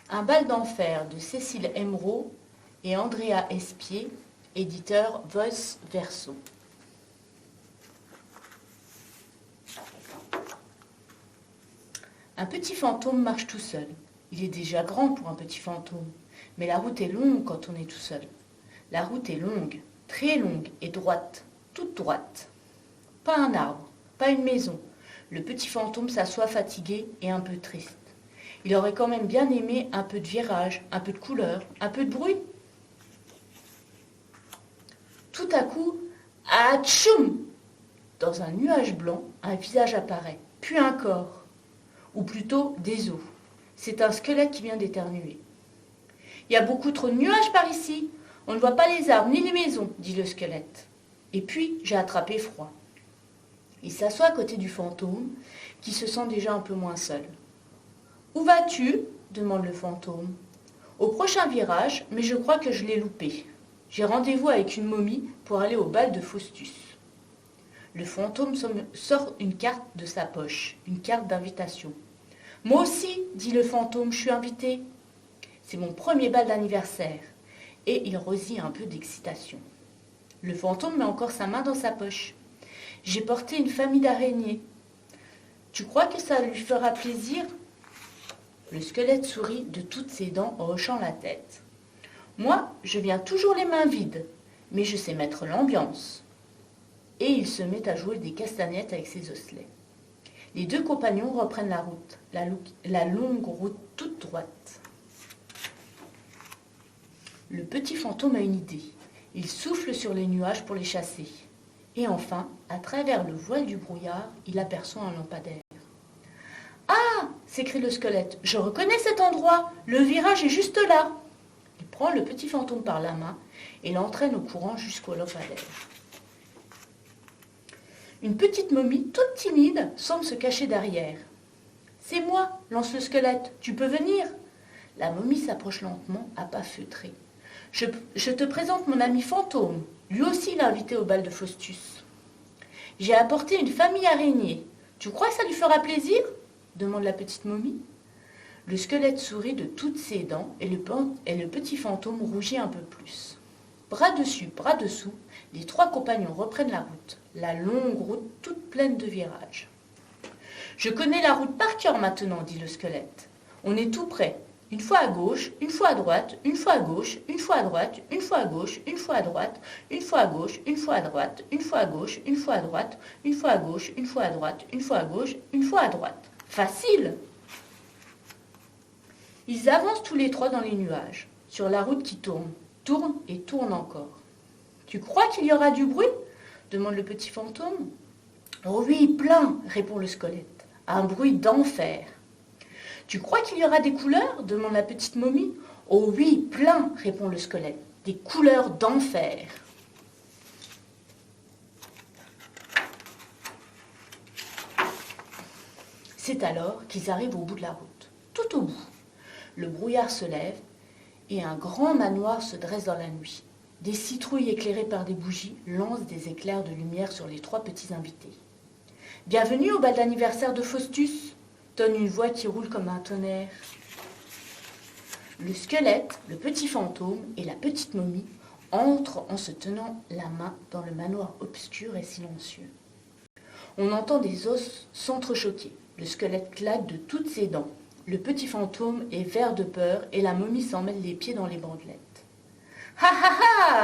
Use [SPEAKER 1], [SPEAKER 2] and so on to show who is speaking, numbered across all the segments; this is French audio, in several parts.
[SPEAKER 1] Un bal d'enfer de Cécile Emeraud et Andrea Espier, éditeur Voice Verso. Un petit fantôme marche tout seul. Il est déjà grand pour un petit fantôme, mais la route est longue quand on est tout seul. La route est longue, très longue et droite, toute droite. Pas un arbre, pas une maison. Le petit fantôme s'assoit fatigué et un peu triste. Il aurait quand même bien aimé un peu de virage, un peu de couleur, un peu de bruit. Tout à coup, atchoum! Dans un nuage blanc, un visage apparaît, puis un corps, ou plutôt des os. C'est un squelette qui vient d'éternuer. « Il y a beaucoup trop de nuages par ici. On ne voit pas les arbres ni les maisons, » dit le squelette. Et puis, j'ai attrapé froid. Il s'assoit à côté du fantôme, qui se sent déjà un peu moins seul. « Où vas-tu » demande le fantôme. « Au prochain virage, mais je crois que je l'ai loupé. J'ai rendez-vous avec une momie pour aller au bal de Faustus. » Le fantôme sort une carte de sa poche, une carte d'invitation. « Moi aussi, dit le fantôme, je suis invité. C'est mon premier bal d'anniversaire. » Et il rosit un peu d'excitation. Le fantôme met encore sa main dans sa poche. « J'ai porté une famille d'araignées. Tu crois que ça lui fera plaisir ?» Le squelette sourit de toutes ses dents en hochant la tête. « Moi, je viens toujours les mains vides, mais je sais mettre l'ambiance. » Et il se met à jouer des castagnettes avec ses osselets. Les deux compagnons reprennent la route, la longue route toute droite. Le petit fantôme a une idée. Il souffle sur les nuages pour les chasser. Et enfin, à travers le voile du brouillard, il aperçoit un lampadaire. « Ah !» s'écrie le squelette. « Je reconnais cet endroit. Le virage est juste là. » Il prend le petit fantôme par la main et l'entraîne au courant jusqu'au lampadaire. Une petite momie, toute timide, semble se cacher derrière. « C'est moi, lance le squelette, tu peux venir ?» La momie s'approche lentement, à pas feutrés. « Je te présente mon ami fantôme. Lui aussi l'a invité au bal de Faustus. J'ai apporté une famille araignée. Tu crois que ça lui fera plaisir ?» demande la petite momie. Le squelette sourit de toutes ses dents et le petit fantôme rougit un peu plus. Bras dessus, bras dessous, les trois compagnons reprennent la route, la longue route toute pleine de virages. « Je connais la route par cœur maintenant, dit le squelette. On est tout près. Une fois à gauche, une fois à droite, une fois à gauche, une fois à droite, une fois à gauche, une fois à droite, une fois à gauche, une fois à droite, une fois à gauche, une fois à droite, une fois à gauche, une fois à droite, une fois à gauche, une fois à droite. Facile !» Ils avancent tous les trois dans les nuages, sur la route qui tourne et tourne encore. « Tu crois qu'il y aura du bruit ?» demande le petit fantôme. « Oh oui, plein !» répond le squelette. « Un bruit d'enfer. »« Tu crois qu'il y aura des couleurs ?» demande la petite momie. « Oh oui, plein !» répond le squelette. « Des couleurs d'enfer. » C'est alors qu'ils arrivent au bout de la route, tout au bout. Le brouillard se lève et un grand manoir se dresse dans la nuit. Des citrouilles éclairées par des bougies lancent des éclairs de lumière sur les trois petits invités. « Bienvenue au bal d'anniversaire de Faustus !» tonne une voix qui roule comme un tonnerre. Le squelette, le petit fantôme et la petite momie entrent en se tenant la main dans le manoir obscur et silencieux. On entend des os s'entrechoquer. Le squelette claque de toutes ses dents. Le petit fantôme est vert de peur et la momie s'en mêle les pieds dans les bandelettes. « Ha ha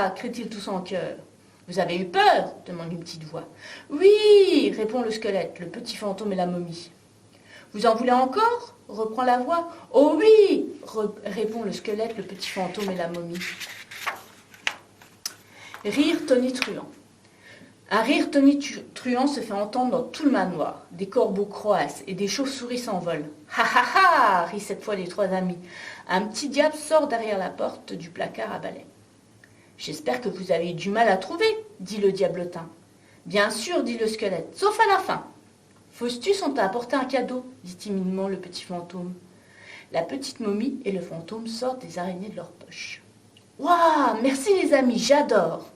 [SPEAKER 1] ha !» crient-ils tous en chœur. « Vous avez eu peur ?» demande une petite voix. « Oui !» répond le squelette, le petit fantôme et la momie. « Vous en voulez encore ?» reprend la voix. « Oh oui !» répond le squelette, le petit fantôme et la momie. Rire tonitruant. Un rire tonitruant se fait entendre dans tout le manoir. Des corbeaux croassent et des chauves-souris s'envolent. « Ha ha ha !» rient cette fois les trois amis. Un petit diable sort derrière la porte du placard à balai. « J'espère que vous avez eu du mal à trouver, » dit le diablotin. « Bien sûr, dit le squelette, sauf à la fin. »« Faustus, on t'a apporté un cadeau, » dit timidement le petit fantôme. La petite momie et le fantôme sortent des araignées de leur poche. « Waouh, merci les amis, j'adore !»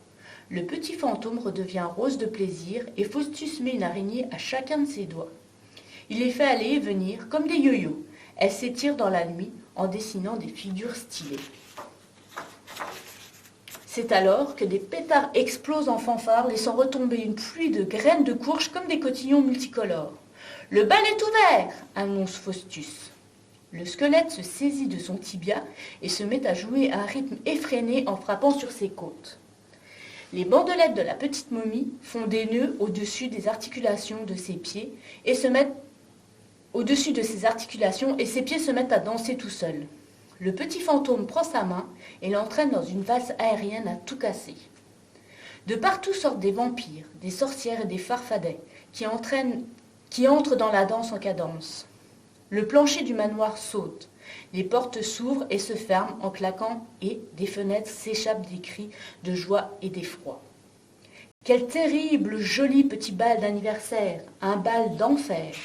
[SPEAKER 1] Le petit fantôme redevient rose de plaisir et Faustus met une araignée à chacun de ses doigts. Il les fait aller et venir comme des yo-yo. Elles s'étirent dans la nuit en dessinant des figures stylées. C'est alors que des pétards explosent en fanfare, laissant retomber une pluie de graines de courge comme des cotillons multicolores. « Le bal est ouvert !» annonce Faustus. Le squelette se saisit de son tibia et se met à jouer à un rythme effréné en frappant sur ses côtes. Les bandelettes de la petite momie font des nœuds au-dessus des articulations de ses pieds et se mettent au-dessus de ses articulations et ses pieds se mettent à danser tout seuls. Le petit fantôme prend sa main et l'entraîne dans une valse aérienne à tout casser. De partout sortent des vampires, des sorcières et des farfadets qui entrent dans la danse en cadence. Le plancher du manoir saute, les portes s'ouvrent et se ferment en claquant et des fenêtres s'échappent des cris de joie et d'effroi. Quel terrible, joli petit bal d'anniversaire, un bal d'enfer!